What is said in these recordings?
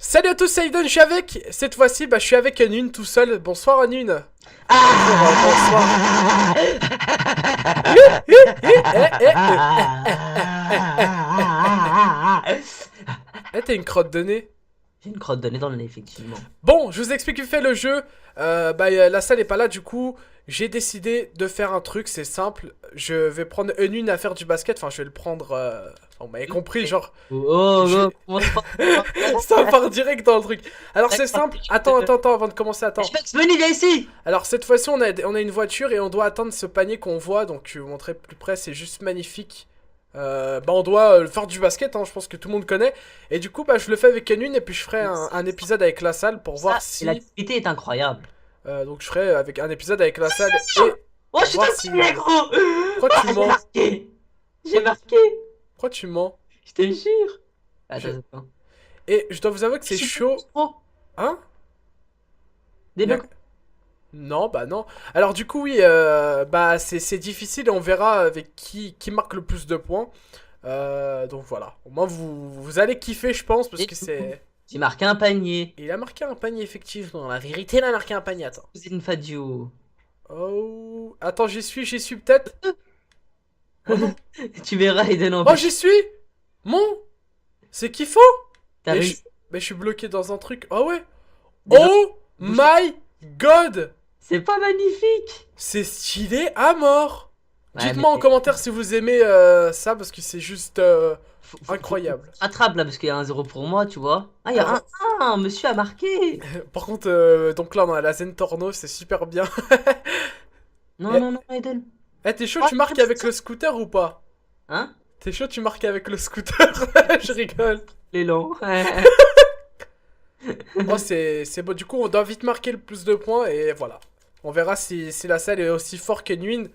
Salut à tous, c'est Aiden, je suis avec. Cette fois-ci, je suis avec Anune tout seul. Bonsoir Anune. Bonsoir. Eh, t'as une crotte de nez. J'ai une crotte de nez dans le nez, effectivement. Bon, je vous explique vite fait le jeu. La salle est pas là, du coup, j'ai décidé de faire un truc, c'est simple. Je vais prendre Anune à faire du basket. Enfin, je vais le prendre. On m'avait compris, genre. Commence pas. Ça part direct dans le truc. Alors, c'est simple. Attends, avant de commencer, attends. Venez, viens ici. Alors, cette fois-ci, on a une voiture et on doit atteindre ce panier qu'on voit. Donc, je vais vous montrer plus près, c'est juste magnifique. On doit faire du basket, hein, je pense que tout le monde connaît. Et du coup, je le fais avec Anune et puis je ferai un épisode avec la salle pour voir si. L'activité est incroyable. Donc, je ferai avec un épisode avec la salle et. Oh, je suis voir dans si- le nez, gros. Pourquoi tu J'ai mens? marqué. J'ai marqué. Pourquoi tu mens? Je te jure. Je- Attends. Et je dois vous avouer que c'est chaud. Hein? Débloque. Non, bah non. Alors du coup, oui, c'est difficile et on verra avec qui marque le plus de points. Donc voilà. Au moins, vous allez kiffer, je pense, parce Et que du c'est... J'ai marqué un panier. Il a marqué un panier, effectivement. La vérité, il a marqué un panier, attends. C'est une Fadio. Oh... Attends, j'y suis peut-être. Oh non. Tu verras, Eden en Oh, j'y suis. Mon. C'est kiffant. T'as Mais réussi. je suis bloqué dans un truc. Ah ouais. Débloque. Oh my god. C'est pas magnifique. C'est stylé à mort. Ouais, Dites-moi en mais- commentaire si vous aimez ça parce que c'est juste incroyable. Rattrape là parce qu'il y a un zéro pour moi, tu vois. Ah, il y a un monsieur a marqué. Par contre, donc là on a la Zen Torno, c'est super bien. Non, Eh, non, non, Eden. T'es chaud, Oh, tu marques avec le scooter ou pas? Hein? T'es chaud, tu marques avec le scooter? Je rigole. L'élan. Oh, c'est bon, du coup on doit vite marquer le plus de points et voilà. On verra si la salle est aussi fort qu'Enuine.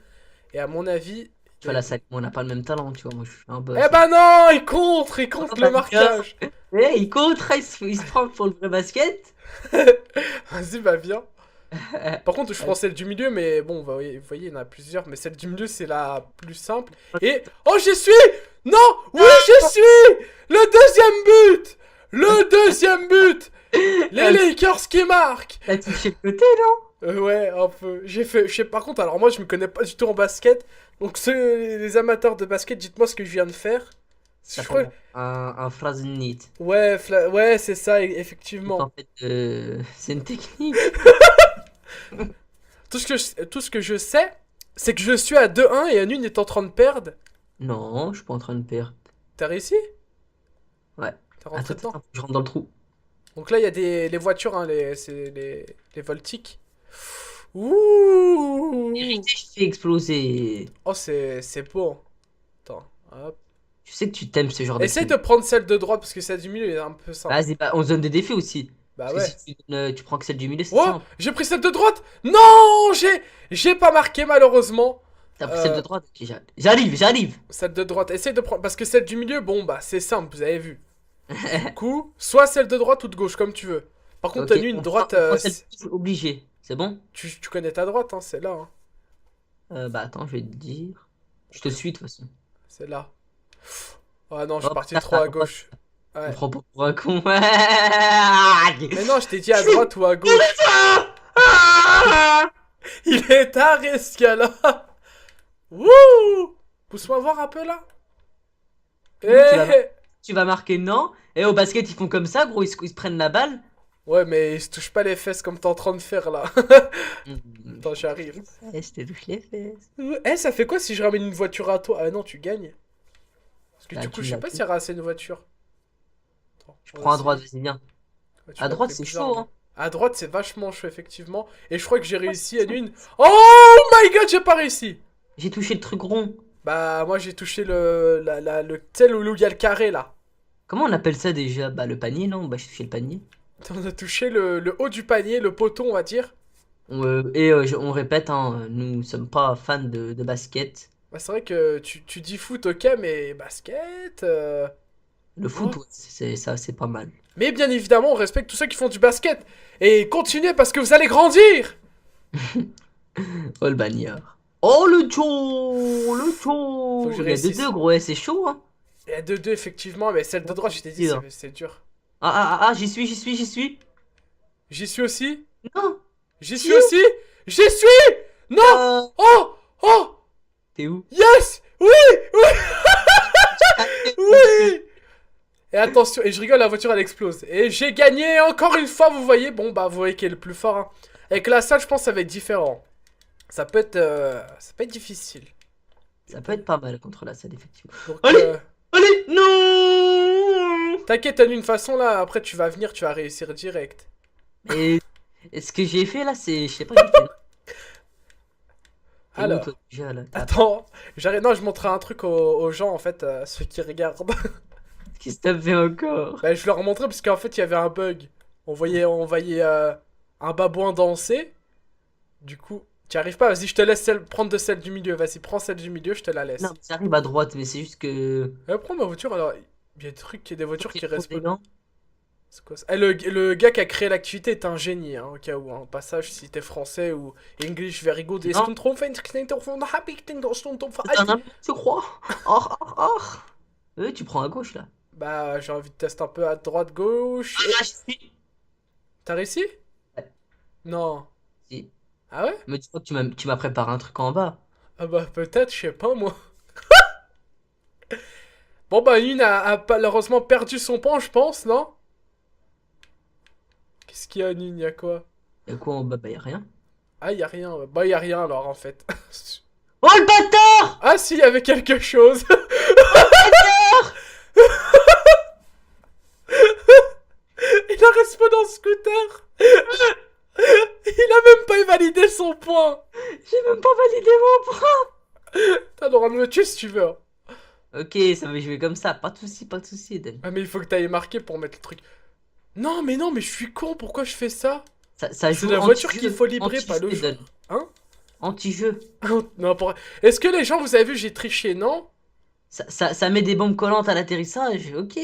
Et à mon avis... Tu vois, la salle, on n'a pas le même talent, tu vois. Moi, je suis un boss. Eh bah non, il contre Oh, le marquage. Eh, il contre, il se prend pour le vrai basket. Vas-y, bah viens. Par contre, je prends celle du milieu, mais bon, vous voyez, il y en a plusieurs, mais celle du milieu, c'est la plus simple. Et... Oh, j'y suis! Non! Oui, j'y suis! Le deuxième but! Le deuxième but! Les Lakers qui marquent! T'as touché le côté, non? Ouais, un peu. J'ai fait... Je sais, par contre, alors moi, je me connais pas du tout en basket. Donc, les amateurs de basket, dites-moi ce que je viens de faire. Je crois... Un phrase nit. Ouais, ouais, c'est ça, En effectivement. fait, c'est une technique. Tout ce que je sais, c'est que je suis à 2-1 et Anune est en train de perdre. Non, je suis pas en train de perdre. T'as réussi? Ouais. T'es rentré Attends, dedans? je rentre dans le trou. Donc là, il y a les voitures, hein, c'est les Voltiques. Ouh! Vérité, je fais exploser. Oh, c'est beau. Attends, hop. Tu sais que tu t'aimes ce genre Essaye de d'activité. prendre celle de droite parce que celle du milieu est un peu simple. Vas-y, bah, on se donne des défis aussi. Bah Parce que ouais. si tu prends que celle du milieu, c'est Oh, simple. j'ai pris celle de droite. Non, j'ai pas marqué malheureusement. T'as pris celle de droite? Ok, j'arrive. Celle de droite. Essaye de prendre parce que celle du milieu, bon c'est simple, vous avez vu. Du coup, soit celle de droite ou de gauche comme tu veux. Par contre, Ok, t'as une on droite. prend celle obligée. C'est bon? Tu connais ta droite, hein, c'est là. Hein. Bah attends, je vais te dire. Je te suis de toute façon. C'est là. Ah non, je suis Hop, parti ça, trop à on gauche. me Ouais. prend pas pour un con. Mais non, je t'ai dit à droite ou à gauche. Il est tard, ce gars-là. Wouh! Pousse-moi voir un peu là. Eh. Tu vas marquer non. Et au basket, ils font comme ça, gros, ils se prennent la balle. Ouais, mais il se touche pas les fesses comme t'es en train de faire là. Attends, j'arrive. Je te touche les fesses. Eh, ça fait quoi si je ramène une voiture à toi? Ah non, tu gagnes. Parce que Bah, du coup, tu je sais l'as pas fait. s'il y aura assez de voitures. Attends, Je on va prends à essayer. droite, vas-y, viens. Ouais, tu À l'as droite, pris c'est bizarrement. chaud, hein. À droite, c'est vachement chaud, effectivement. Et je crois que j'ai réussi à une. Oh my god, j'ai pas réussi! J'ai touché le truc rond. Bah, moi j'ai touché le tel où il y a le carré là. Comment on appelle ça déjà? Bah, le panier, non? Bah, j'ai touché le panier. On a touché le haut du panier, le poteau, on va dire. On répète, hein, nous sommes pas fans de basket. Bah, c'est vrai que tu dis foot, ok, mais basket. Le Oh. foot, ouais, c'est ça, c'est pas mal. Mais bien évidemment, on respecte tous ceux qui font du basket. Et continuez parce que vous allez grandir! Oh, le bagnard. Oh, le cho! Le Faut cho! que je Il y a réussisse. deux gros, ouais, c'est chaud, hein. Il y a 2-2, effectivement, mais celle de droite, je t'ai dit, Dur. c'est dur. J'y suis, j'y suis, j'y suis. J'y suis aussi. Non, J'y suis si. aussi. J'y suis. Non. Euh, Oh. Oh. T'es où? Yes. Oui. Oui. Oui. Et attention, et je rigole, la voiture elle explose. Et j'ai gagné encore une fois, vous voyez. Bon, bah, vous voyez qui est le plus fort. Hein. Avec la salle, je pense que ça va être différent. Ça peut être difficile. Ça peut être pas mal contre la salle, effectivement. Donc, Allez, allez, non! t'inquiète, Anne, une façon là, après tu vas venir, tu vas réussir direct. Et ce que j'ai fait là, c'est. Je sais pas, j'ai fait. T'es où toi Alors, déjà là? attends, j'arrête. Non, je montrerai un truc aux gens en fait, ceux qui regardent. Qu'est-ce que t'as fait encore? Bah, je leur montrais parce qu'en fait il y avait un bug. On voyait un babouin danser. Du coup, tu arrives pas, vas-y, je te laisse prendre de celle du milieu. Vas-y, prends celle du milieu, je te la Non, laisse. mais ça arrive à droite, mais c'est juste que. Prends ma voiture alors. Il y a des voitures J'ai qui trop respawnent. d'élan. C'est quoi ça? Le gars qui a créé l'activité est un génie, hein, au cas où, hein. Au passage, si t'es français ou English very good. Est-ce Non, qu'on trouve une happy thing dans son top c'est un ami, je crois. Oh. Tu prends à gauche là. Bah, j'ai envie de tester un peu à droite, gauche. Ah, je suis. T'as réussi? Ouais, Non. si. Ah ouais? Me dis pas que tu m'as préparé un truc en bas. Ah bah, peut-être, je sais pas, moi. Bon, bah, une a malheureusement perdu son point, je pense, non? Qu'est-ce qu'il y a, Nune? Y'a quoi? Y'a quoi en bas? Bah, y'a rien. Ah, y a rien. Bah, y a rien alors, en fait. Oh le bâtard! Ah, si, y avait quelque chose. Il a respawné en scooter. Il a même pas validé son point. J'ai même pas validé mon point! T'as le droit de me tuer si tu veux, hein. Ok, ça va jouer comme ça. Pas de soucis, Eden. Ah, mais il faut que t'ailles marqué pour mettre le truc. Non, mais je suis con. Pourquoi je fais ça? Ça C'est joue la voiture qu'il anti-jeu. faut libérer, pas Anti-jeu, le Eden. joueur. Hein? Anti-jeu. Non, Est-ce que les gens, vous avez vu, j'ai triché, non? Ça met des bombes collantes à l'atterrissage. Ok.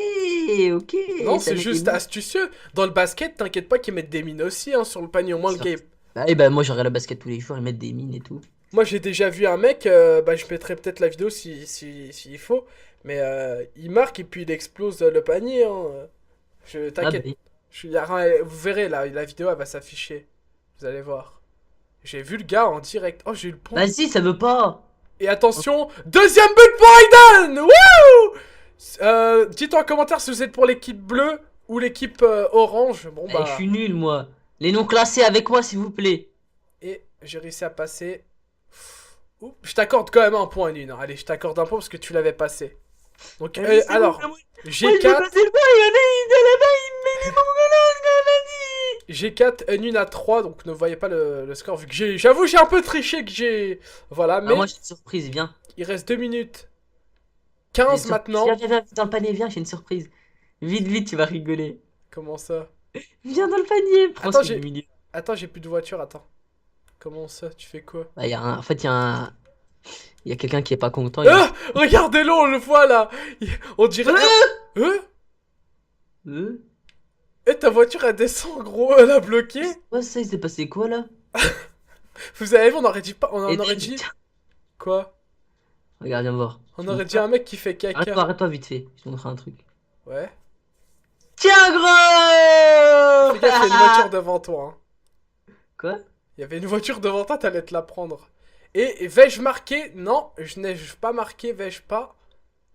Non, Ça c'est met des juste mines. astucieux. Dans le basket, t'inquiète pas qu'ils mettent des mines aussi, hein, sur le panier. Au moins, le Sur- game. Bah, et bah, moi, j'aurais la basket tous les jours. Ils mettent des mines et tout. Moi, j'ai déjà vu un mec, bah, je mettrai peut-être la vidéo s'il faut, mais il marque et puis il explose le panier, hein. Ah, bah, T'inquiète, vous verrez, la vidéo, elle va s'afficher. Vous allez voir. J'ai vu le gars en direct. Oh, j'ai eu le point. vas-y, ça veut pas. Et attention, deuxième but pour Aiden! Wouh! Dites en commentaire si vous êtes pour l'équipe bleue ou l'équipe orange. Bon, Eh, je bah... suis nul, moi. Les noms classés avec moi, s'il vous plaît. Et j'ai réussi à passer. Oups, je t'accorde quand même un point, Nune. Allez, je t'accorde un point parce que tu l'avais passé. Donc, Vas-y, c'est bon, alors, moi, je veux G4, passer le point. Il y en a, il est là-bas, il me met des bombes collantes, vas-y. G4, Nune à 3, donc ne voyez pas le score vu que j'avoue, j'ai un peu triché que j'ai. Voilà, Ah, mais moi, j'ai une surprise, viens. il reste 2 minutes J'ai une 15 surprise. maintenant. Viens, dans le panier, viens, j'ai une surprise. Vite, tu vas rigoler. Comment ça? Viens dans le panier, prends Attends, celui du milieu. j'ai plus de voiture, attends. Comment ça? Tu fais quoi? Bah, en fait, il y a quelqu'un qui est pas content. Ah! Regardez-le, on le voit là! On dirait. Euh? Euh Eh, ta voiture elle descend, gros, elle a bloqué! Ouais, ça, il s'est passé quoi là? Vous avez vu, on aurait dit pas. On Et aurait dit. Quoi? regarde, viens voir. On aurait dit un mec qui fait caca. Arrête-toi vite fait. Je te montrerai un truc. Ouais. Tiens, gros! Fais gaffe, il y a une voiture devant toi, hein. Quoi? Il y avait une voiture devant toi, t'allais te la prendre. Et vais-je marquer? Non, je n'ai pas marqué, vais-je pas?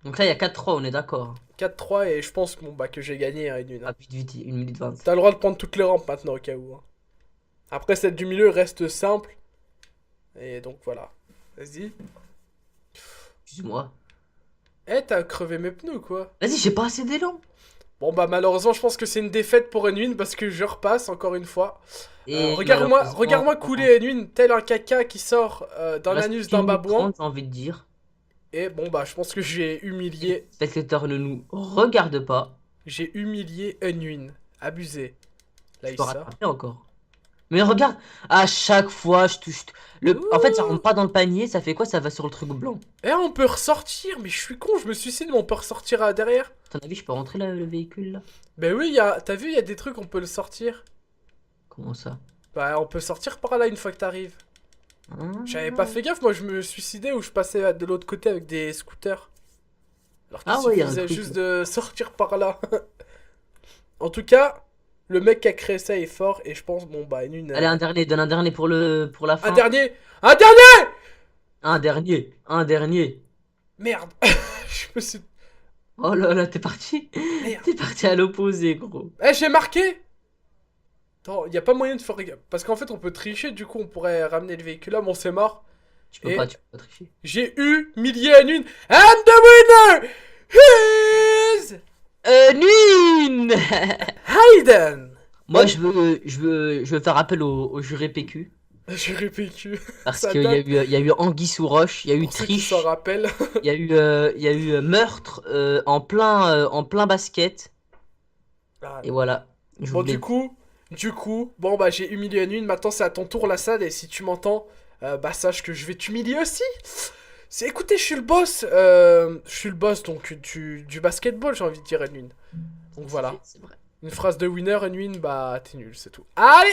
Donc là, il y a 4-3, on est d'accord. 4-3 et je pense bon, bah, que j'ai gagné, hein, une. Ah, vite, 1 minute 20. T'as le droit de prendre toutes les rampes maintenant au cas où, hein. Après, celle du milieu reste simple. Et donc voilà. Vas-y. Excuse-moi. Eh, t'as crevé mes pneus, quoi. Vas-y, j'ai pas assez d'élan. Bon, bah malheureusement, je pense que c'est une défaite pour Enwin parce que je repasse encore une fois. Et Regarde-moi couler Enwin tel un caca qui sort d'un reste anus 1 d'un minute babouin. 30, j'ai envie de dire. Et bon, bah je pense que j'ai humilié. Les spectateurs ne nous regardent pas. J'ai humilié Enwin. Abusé. Là, Je il peux sort. rattraper encore. Mais regarde, à chaque fois, je touche. En fait, ça rentre pas dans le panier, ça fait quoi? Ça va sur le truc blanc. Eh, on peut ressortir, mais je suis con, je me suicide, mais on peut ressortir derrière. À ton avis, je peux rentrer là, le véhicule là? Ben oui, t'as vu, il y a des trucs, on peut le sortir. Comment ça? Bah, on peut sortir par là une fois que t'arrives. Hein. J'avais pas fait gaffe, moi je me suicidais ou je passais de l'autre côté avec des scooters. Alors qu'il Ah ouais, y a un suffisait truc, juste là. de sortir par là. En tout cas, le mec qui a créé ça est fort et je pense, bon bah, une, Allez, un dernier, donne un dernier pour la un fin. dernier. Un dernier. Un dernier. Merde. Je me suis... Oh là là, t'es parti. Merde. T'es parti à l'opposé, gros. Eh, j'ai marqué. Attends, y a pas moyen de faire... Parce qu'en fait, on peut tricher, du coup, on pourrait ramener le véhicule là, bon, c'est mort. Et Tu peux pas tricher. j'ai eu milliers à une. And the winner is... Nune. Hayden. Moi, Bon, je veux faire appel au jury PQ. j'ai répécu. Parce Ça qu'il date. y a eu anguille sous roche, il y a eu Pour ceux qui s'en triche, rappellent. il y a eu meurtre en plein basket. Ah, Et non. voilà, je Bon, vous l'ai dit. bon, bah, j'ai humilié une. Maintenant, c'est à ton tour, la salle. Et si tu m'entends, bah, sache que je vais t'humilier aussi. Écoutez, je suis le boss. Je suis le boss, donc, du basketball, j'ai envie de dire, une. Donc, voilà. C'est vrai. Une phrase de winner, une win, bah, t'es nul, c'est tout. Allez!